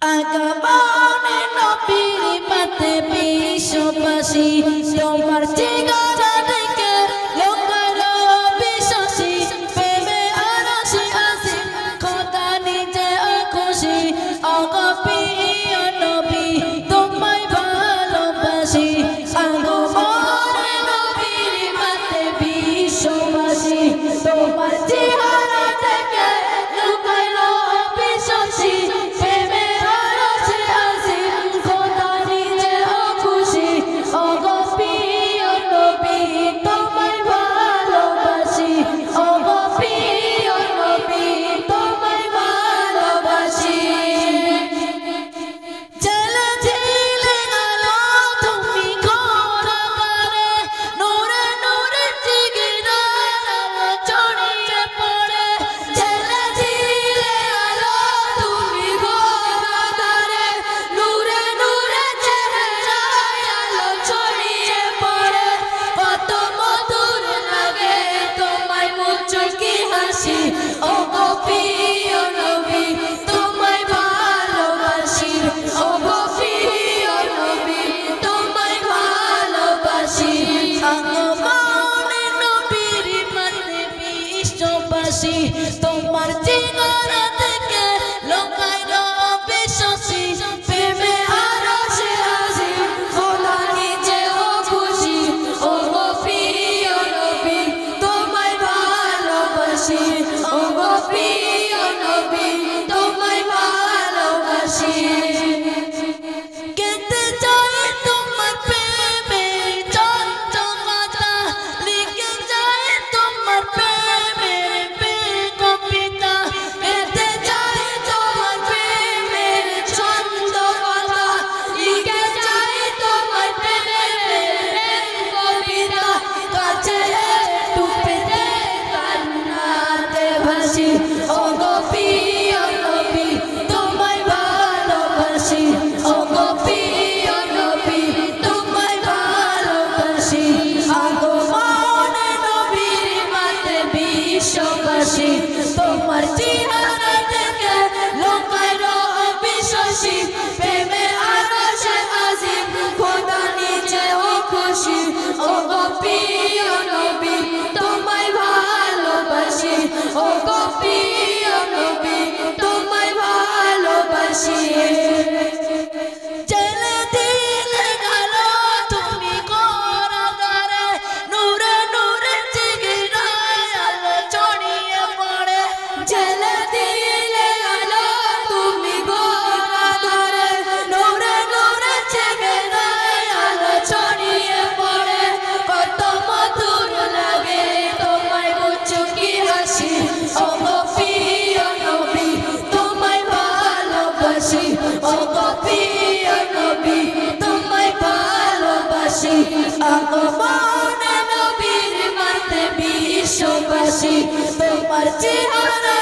আগমনে নবীর পাতে বিশ্ববাসী তোমার চেহারা দেখে লোকালো বিশ্বাসী প্রেমে আরশে আসি খোদা নিজে খুশি ওগো প্রিয় নবী তোমায় ভালোবাসি আগমনে নবীর পাতে বিশ্ববাসী তোমার চেহারা দেখে লোকালো বিশ্বাসী তোমার চেহারা দেখে লোকালো বিশ্বাসী প্রেমে আরশে আসি খোদা নিজেও খুশি ওগো প্রিয় নবী তোমায় ভালোবাসি ওগো প্রিয় নবী তোমায় ভালোবাসি কেঁদে যায় তোমার প্রেমে চঞ্চলতা লিখে যায় তোমার ওগো প্রিয় নবী তোমায় ভালোবাসি ওগো প্রিয় নবী তোমায় ভালোবাসি আগমনে নবীর মাতে বিশ্ববাসী তোমার চেহারা দেখে লোকালো বিশ্বাসী প্রেমে আরশে আজিম খোদা নিজেও খুশি ওগো প্রিয় নবী তোমায় ভালোবাসি ওগো প্রিয় নবী তোমায় ভালোবাসি চলে দিলে গেল তুমি কারাগারে নূরে নূরে জিগিরায় আলো ছড়িয়ে পড়ে চলে দিলে গেল তুমি কারাগারে নূরে নূরে জিগিরায় আলো ছড়িয়ে পড়ে কত মধুর লাগে তোমায় মুচকি হাসি ওগো প্রিয় নবী তোমায় ভালোবাসি ওগো প্রিয় নবী তোমায় ভালোবাসি আগমনে নবীর মাতে বিশ্ববাসী তোমার চেহারা